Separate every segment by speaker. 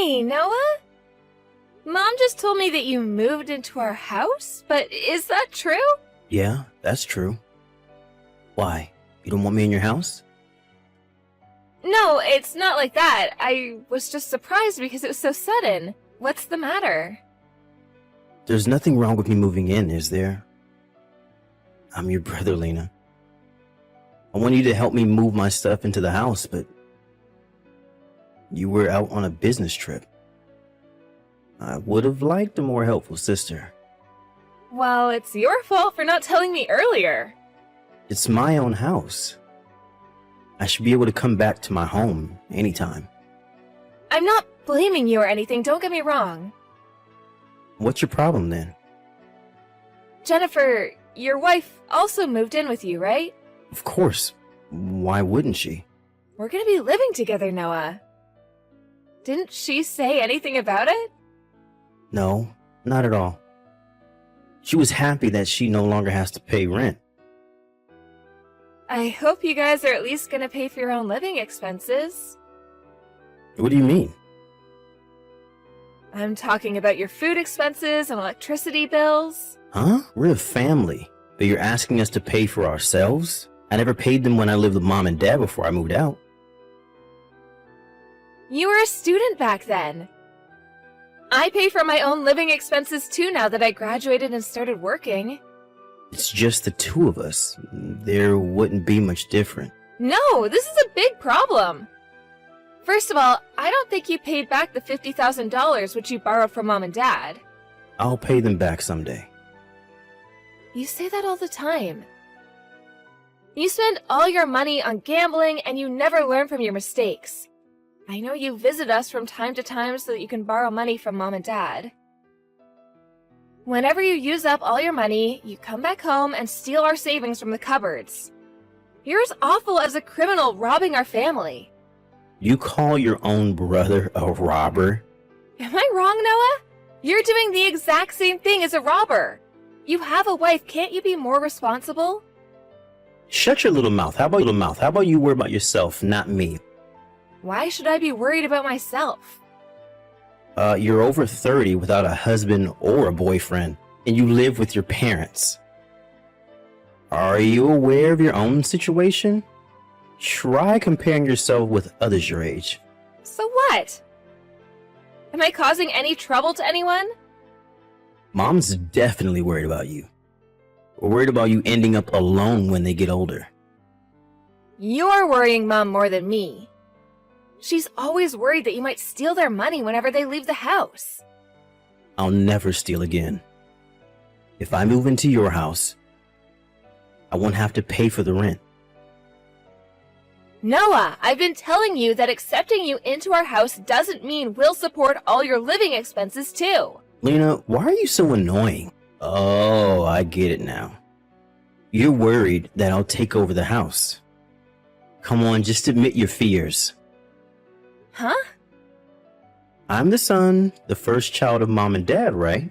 Speaker 1: Hey, Noah? Mom just told me that you moved into our house, but is that true?
Speaker 2: Yeah, that's true. Why? You don't want me in your house?
Speaker 1: No, it's not like that. I was just surprised because it was so sudden. What's the matter?
Speaker 2: There's nothing wrong with me moving in, is there? I'm your brother, Lena. I want you to help me move my stuff into the house, but you were out on a business trip. I would have liked a more helpful sister.
Speaker 1: Well, it's your fault for not telling me earlier.
Speaker 2: It's my own house. I should be able to come back to my home anytime.
Speaker 1: I'm not blaming you or anything, don't get me wrong.
Speaker 2: What's your problem then?
Speaker 1: Jennifer, your wife also moved in with you, right?
Speaker 2: Of course. Why wouldn't she?
Speaker 1: We're gonna be living together, Noah. Didn't she say anything about it?
Speaker 2: No, not at all. She was happy that she no longer has to pay rent.
Speaker 1: I hope you guys are at least gonna pay for your own living expenses.
Speaker 2: What do you mean?
Speaker 1: I'm talking about your food expenses and electricity bills.
Speaker 2: Huh? We're a family, but you're asking us to pay for ourselves? I never paid them when I lived with Mom and Dad before I moved out.
Speaker 1: You were a student back then. I pay for my own living expenses too now that I graduated and started working.
Speaker 2: It's just the two of us. There wouldn't be much different.
Speaker 1: No, this is a big problem. First of all, I don't think you paid back the $50,000 which you borrowed from Mom and Dad.
Speaker 2: I'll pay them back someday.
Speaker 1: You say that all the time. You spend all your money on gambling and you never learn from your mistakes. I know you visit us from time to time so that you can borrow money from Mom and Dad. Whenever you use up all your money, you come back home and steal our savings from the cupboards. You're as awful as a criminal robbing our family.
Speaker 2: You call your own brother a robber?
Speaker 1: Am I wrong, Noah? You're doing the exact same thing as a robber. You have a wife, can't you be more responsible?
Speaker 2: Shut your little mouth. How about you worry about yourself, not me?
Speaker 1: Why should I be worried about myself?
Speaker 2: You're over 30 without a husband or a boyfriend, and you live with your parents. Are you aware of your own situation? Try comparing yourself with others your age.
Speaker 1: So what? Am I causing any trouble to anyone?
Speaker 2: Mom's definitely worried about you. We're worried about you ending up alone when they get older.
Speaker 1: You're worrying Mom more than me. She's always worried that you might steal their money whenever they leave the house.
Speaker 2: I'll never steal again. If I move into your house, I won't have to pay for the rent.
Speaker 1: Noah, I've been telling you that accepting you into our house doesn't mean we'll support all your living expenses too.
Speaker 2: Lena, why are you so annoying? Oh, I get it now. You're worried that I'll take over the house. Come on, just admit your fears.
Speaker 1: Huh?
Speaker 2: I'm the son, the first child of Mom and Dad, right?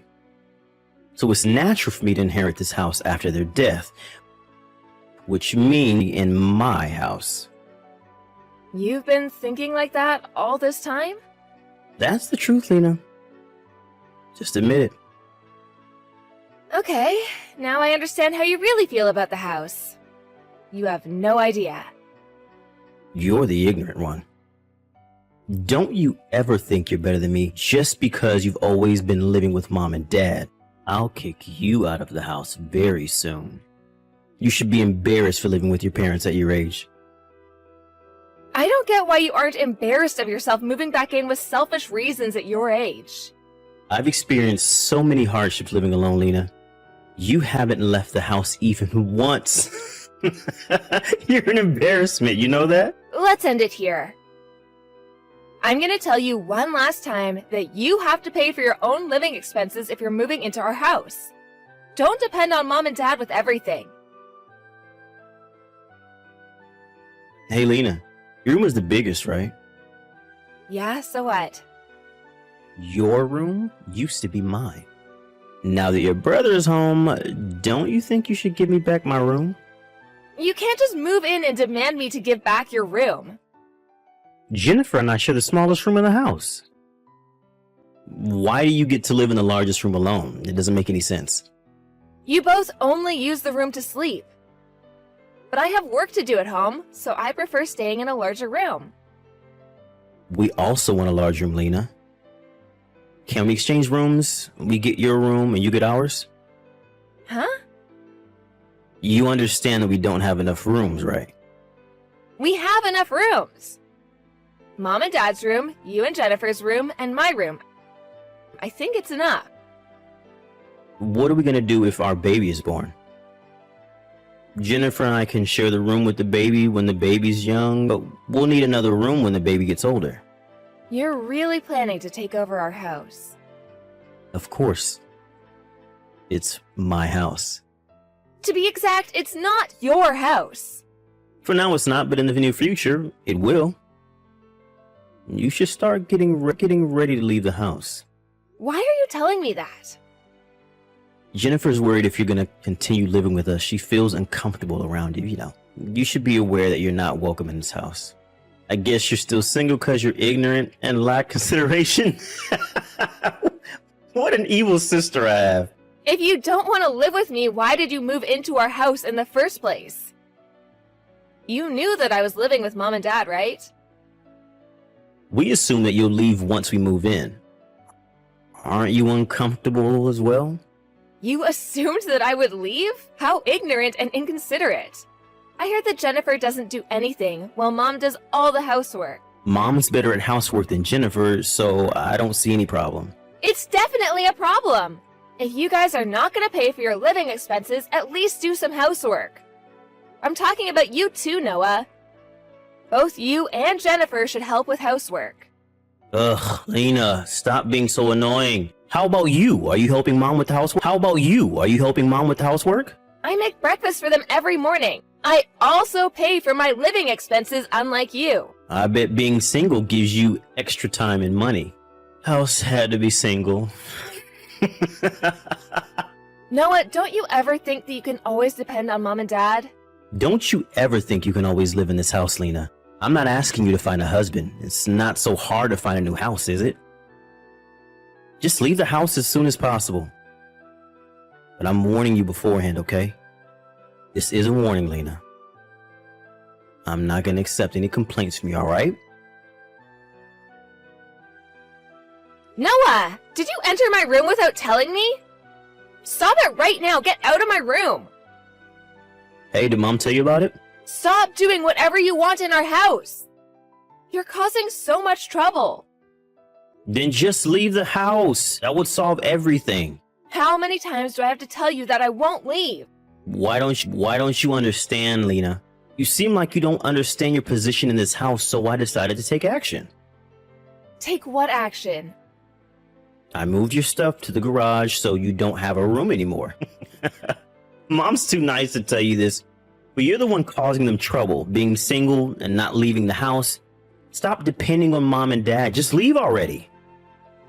Speaker 2: So it's natural for me to inherit this house after their death, which means in my house.
Speaker 1: You've been thinking like that all this time?
Speaker 2: That's the truth, Lena. Just admit it.
Speaker 1: Okay, now I understand how you really feel about the house. You have no idea.
Speaker 2: You're the ignorant one. Don't you ever think you're better than me just because you've always been living with Mom and Dad. I'll kick you out of the house very soon. You should be embarrassed for living with your parents at your age.
Speaker 1: I don't get why you aren't embarrassed of yourself moving back in with selfish reasons at your age.
Speaker 2: I've experienced so many hardships living alone, Lena. You haven't left the house even once. You're an embarrassment, you know that?
Speaker 1: Let's end it here. I'm gonna tell you one last time that you have to pay for your own living expenses if you're moving into our house. Don't depend on Mom and Dad with everything.
Speaker 2: Hey, Lena, your room is the biggest, right?
Speaker 1: Yeah, so what?
Speaker 2: Your room used to be mine. Now that your brother's home, don't you think you should give me back my room?
Speaker 1: You can't just move in and demand me to give back your room.
Speaker 2: Jennifer and I share the smallest room in the house. Why do you get to live in the largest room alone? It doesn't make any sense.
Speaker 1: You both only use the room to sleep. But I have work to do at home, so I prefer staying in a larger room.
Speaker 2: We also want a large room, Lena. Can we exchange rooms? We get your room and you get ours?
Speaker 1: Huh?
Speaker 2: You understand that we don't have enough rooms, right?
Speaker 1: We have enough rooms. Mom and Dad's room, you and Jennifer's room, and my room. I think it's enough.
Speaker 2: What are we going to do if our baby is born? Jennifer and I can share the room with the baby when the baby's young, but we'll need another room when the baby gets older.
Speaker 1: You're really planning to take over our house.
Speaker 2: Of course. It's my house.
Speaker 1: To be exact, it's not your house.
Speaker 2: For now it's not, but in the near future, it will. You should start getting ready to leave the house.
Speaker 1: Why are you telling me that?
Speaker 2: Jennifer's worried if you're going to continue living with us. She feels uncomfortable around you, You should be aware that you're not welcome in this house. I guess you're still single because you're ignorant and lack consideration. What an evil sister I have.
Speaker 1: If you don't want to live with me, why did you move into our house in the first place? You knew that I was living with Mom and Dad, right?
Speaker 2: We assume that you'll leave once we move in. Aren't you uncomfortable as well?
Speaker 1: You assumed that I would leave? How ignorant and inconsiderate. I heard that Jennifer doesn't do anything while Mom does all the housework.
Speaker 2: Mom's better at housework than Jennifer, so I don't see any problem.
Speaker 1: It's definitely a problem. If you guys are not going to pay for your living expenses, at least do some housework. I'm talking about you too, Noah. Both you and Jennifer should help with housework.
Speaker 2: Ugh, Lena, stop being so annoying. How about you? Are you helping Mom with the housework?
Speaker 1: I make breakfast for them every morning. I also pay for my living expenses, unlike you.
Speaker 2: I bet being single gives you extra time and money. How sad to be single.
Speaker 1: Noah, don't you ever think that you can always depend on Mom and Dad?
Speaker 2: Don't you ever think you can always live in this house, Lena. I'm not asking you to find a husband. It's not so hard to find a new house, is it? Just leave the house as soon as possible. But I'm warning you beforehand, okay? This is a warning, Lena. I'm not going to accept any complaints from you, alright?
Speaker 1: Noah! Did you enter my room without telling me? Stop it right now! Get out of my room!
Speaker 2: Hey, did Mom tell you about it?
Speaker 1: Stop doing whatever you want in our house! You're causing so much trouble.
Speaker 2: Then just leave the house. That would solve everything.
Speaker 1: How many times do I have to tell you that I won't leave?
Speaker 2: Why don't you understand, Lena? You seem like you don't understand your position in this house, so I decided to take action.
Speaker 1: Take what action?
Speaker 2: I moved your stuff to the garage so you don't have a room anymore. Mom's too nice to tell you this, but you're the one causing them trouble, being single and not leaving the house. Stop depending on Mom and Dad. Just leave already.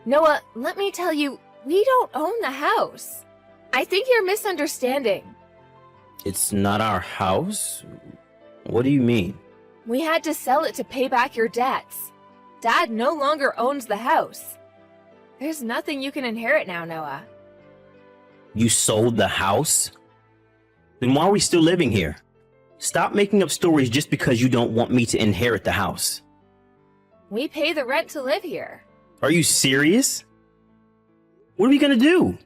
Speaker 1: Noah, let me tell you, we don't own the house. I think you're misunderstanding.
Speaker 2: It's not our house? What do you mean?
Speaker 1: We had to sell it to pay back your debts. Dad no longer owns the house. There's nothing you can inherit now, Noah.
Speaker 2: You sold the house? Then why are we still living here? Stop making up stories just because you don't want me to inherit the house.
Speaker 1: We pay the rent to live here.
Speaker 2: Are you serious? What are we gonna do?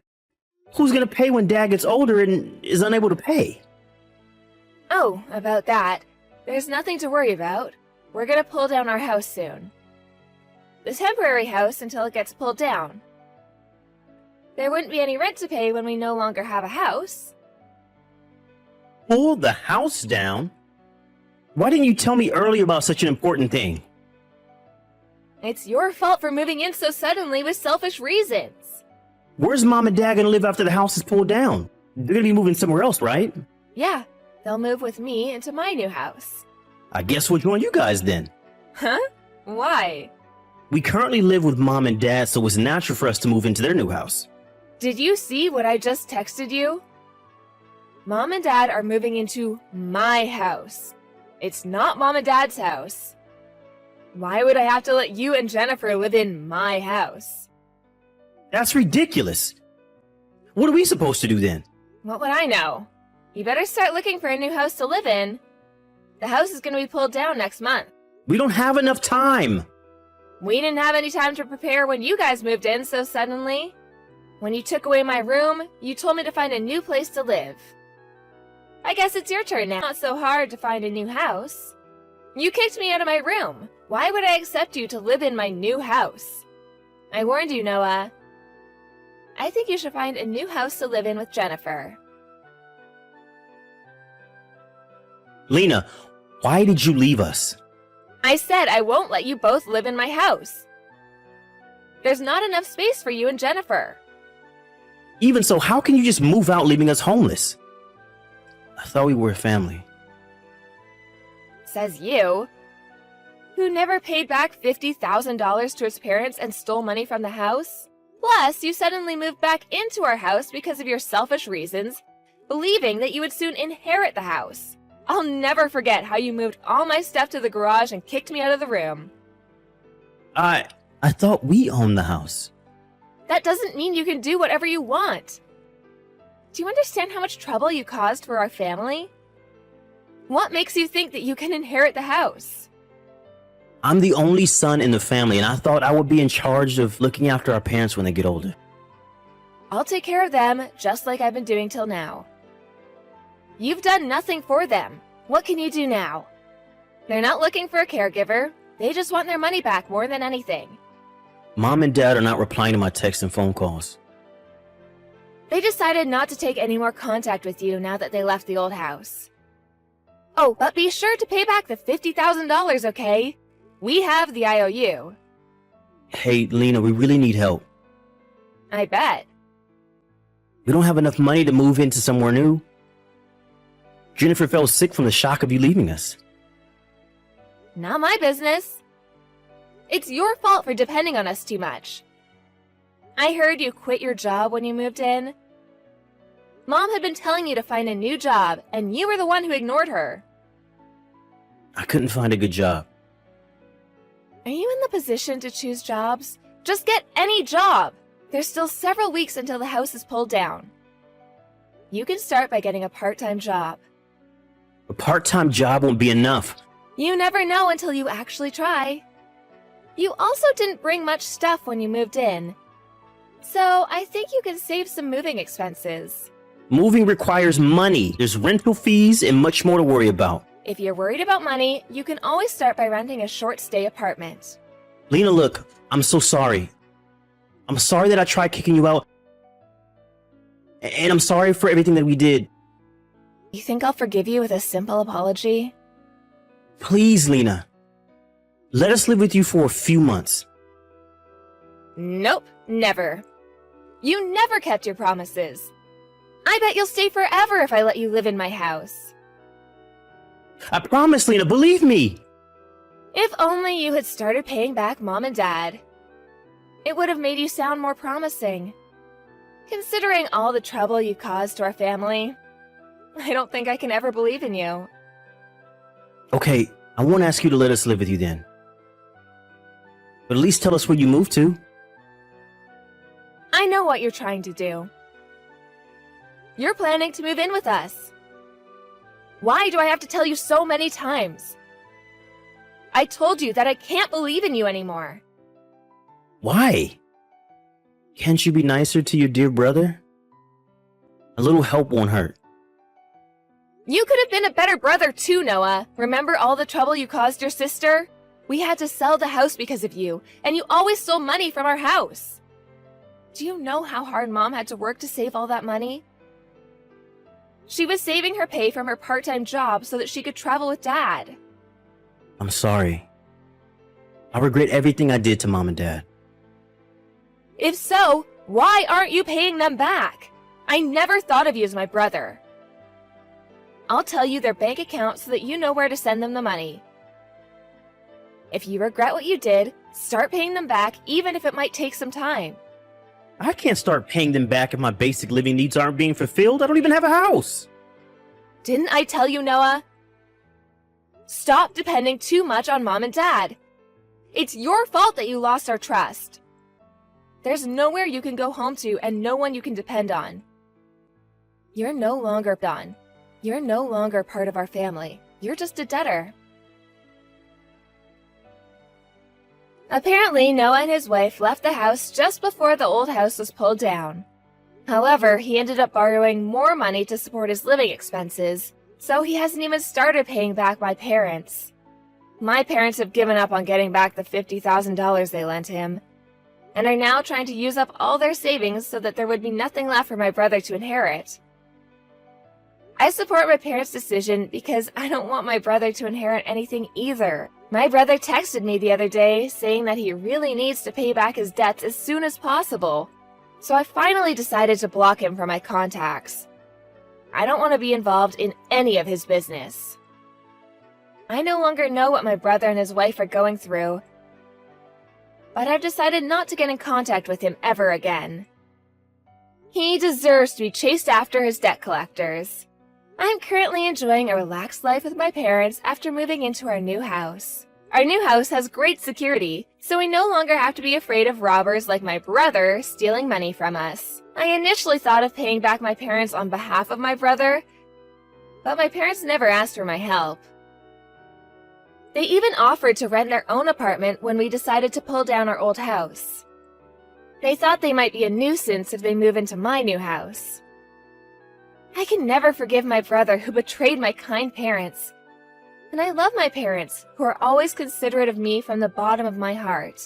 Speaker 2: Who's gonna pay when Dad gets older and is unable to pay?
Speaker 1: Oh, about that. There's nothing to worry about. We're gonna pull down our house soon. The temporary house until it gets pulled down. There wouldn't be any rent to pay when we no longer have a house.
Speaker 2: Pull the house down? Why didn't you tell me earlier about such an important thing?
Speaker 1: It's your fault for moving in so suddenly with selfish reasons.
Speaker 2: Where's Mom and Dad gonna live after the house is pulled down? They're gonna be moving somewhere else, right?
Speaker 1: Yeah, they'll move with me into my new house.
Speaker 2: I guess we'll join you guys then.
Speaker 1: Huh? Why?
Speaker 2: We currently live with Mom and Dad, so it's natural for us to move into their new house.
Speaker 1: Did you see what I just texted you? Mom and Dad are moving into my house. It's not Mom and Dad's house. Why would I have to let you and Jennifer live in my house?
Speaker 2: That's ridiculous. What are we supposed to do then?
Speaker 1: What would I know? You better start looking for a new house to live in. The house is going to be pulled down next month.
Speaker 2: We don't have enough time.
Speaker 1: We didn't have any time to prepare when you guys moved in so suddenly. When you took away my room, you told me to find a new place to live. I guess it's your turn now. It's not so hard to find a new house. You kicked me out of my room. Why would I accept you to live in my new house? I warned you, Noah. I think you should find a new house to live in with Jennifer.
Speaker 2: Lena, why did you leave us?
Speaker 1: I said I won't let you both live in my house. There's not enough space for you and Jennifer.
Speaker 2: Even so, how can you just move out leaving us homeless? I thought we were a family.
Speaker 1: Says you, who never paid back $50,000 to his parents and stole money from the house. Plus, you suddenly moved back into our house because of your selfish reasons, believing that you would soon inherit the house. I'll never forget how you moved all my stuff to the garage and kicked me out of the room.
Speaker 2: I thought we owned the house.
Speaker 1: That doesn't mean you can do whatever you want. Do you understand how much trouble you caused for our family? What makes you think that you can inherit the house?
Speaker 2: I'm the only son in the family, and I thought I would be in charge of looking after our parents when they get older.
Speaker 1: I'll take care of them, just like I've been doing till now. You've done nothing for them. What can you do now? They're not looking for a caregiver. They just want their money back more than anything.
Speaker 2: Mom and Dad are not replying to my texts and phone calls.
Speaker 1: They decided not to take any more contact with you now that they left the old house. Oh, but be sure to pay back the $50,000, okay? We have the IOU.
Speaker 2: Hey, Lena, we really need help.
Speaker 1: I bet.
Speaker 2: We don't have enough money to move into somewhere new. Jennifer fell sick from the shock of you leaving us.
Speaker 1: Not my business. It's your fault for depending on us too much. I heard you quit your job when you moved in. Mom had been telling you to find a new job, and you were the one who ignored her.
Speaker 2: I couldn't find a good job.
Speaker 1: Are you in the position to choose jobs? Just get any job! There's still several weeks until the house is pulled down. You can start by getting a part-time job.
Speaker 2: A part-time job won't be enough.
Speaker 1: You never know until you actually try. You also didn't bring much stuff when you moved in. So I think you can save some moving expenses.
Speaker 2: Moving requires money. There's rental fees and much more to worry about.
Speaker 1: If you're worried about money, you can always start by renting a short-stay apartment.
Speaker 2: Lena, look, I'm so sorry. I'm sorry that I tried kicking you out. And I'm sorry for everything that we did.
Speaker 1: You think I'll forgive you with a simple apology?
Speaker 2: Please, Lena. Let us live with you for a few months.
Speaker 1: Nope, never. You never kept your promises. I bet you'll stay forever if I let you live in my house.
Speaker 2: I promise, Lena, believe me.
Speaker 1: If only you had started paying back Mom and Dad. It would have made you sound more promising. Considering all the trouble you caused to our family, I don't think I can ever believe in you.
Speaker 2: Okay, I won't ask you to let us live with you then. But at least tell us where you moved to.
Speaker 1: I know what you're trying to do. You're planning to move in with us. Why do I have to tell you so many times? I told you that I can't believe in you anymore.
Speaker 2: Why? Can't you be nicer to your dear brother? A little help won't hurt.
Speaker 1: You could have been a better brother too, Noah. Remember all the trouble you caused your sister? We had to sell the house because of you, and you always stole money from our house. Do you know how hard Mom had to work to save all that money? She was saving her pay from her part-time job so that she could travel with Dad.
Speaker 2: I'm sorry. I regret everything I did to Mom and Dad.
Speaker 1: If so, why aren't you paying them back? I never thought of you as my brother. I'll tell you their bank account so that you know where to send them the money. If you regret what you did, start paying them back even if it might take some time.
Speaker 2: I can't start paying them back if my basic living needs aren't being fulfilled. I don't even have a house.
Speaker 1: Didn't I tell you, Noah? Stop depending too much on Mom and Dad. It's your fault that you lost our trust. There's nowhere you can go home to and no one you can depend on. You're no longer done. You're no longer part of our family. You're just a debtor. Apparently, Noah and his wife left the house just before the old house was pulled down. However, he ended up borrowing more money to support his living expenses, so he hasn't even started paying back my parents. My parents have given up on getting back the $50,000 they lent him, and are now trying to use up all their savings so that there would be nothing left for my brother to inherit. I support my parents' decision because I don't want my brother to inherit anything either. My brother texted me the other day saying that he really needs to pay back his debts as soon as possible, so I finally decided to block him from my contacts. I don't want to be involved in any of his business. I no longer know what my brother and his wife are going through, but I've decided not to get in contact with him ever again. He deserves to be chased after his debt collectors. I'm currently enjoying a relaxed life with my parents after moving into our new house. Our new house has great security, so we no longer have to be afraid of robbers like my brother stealing money from us. I initially thought of paying back my parents on behalf of my brother, but my parents never asked for my help. They even offered to rent their own apartment when we decided to pull down our old house. They thought they might be a nuisance if they move into my new house. I can never forgive my brother who betrayed my kind parents. And I love my parents, who are always considerate of me from the bottom of my heart.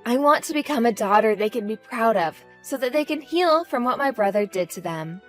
Speaker 1: I want to become a daughter they can be proud of, so that they can heal from what my brother did to them.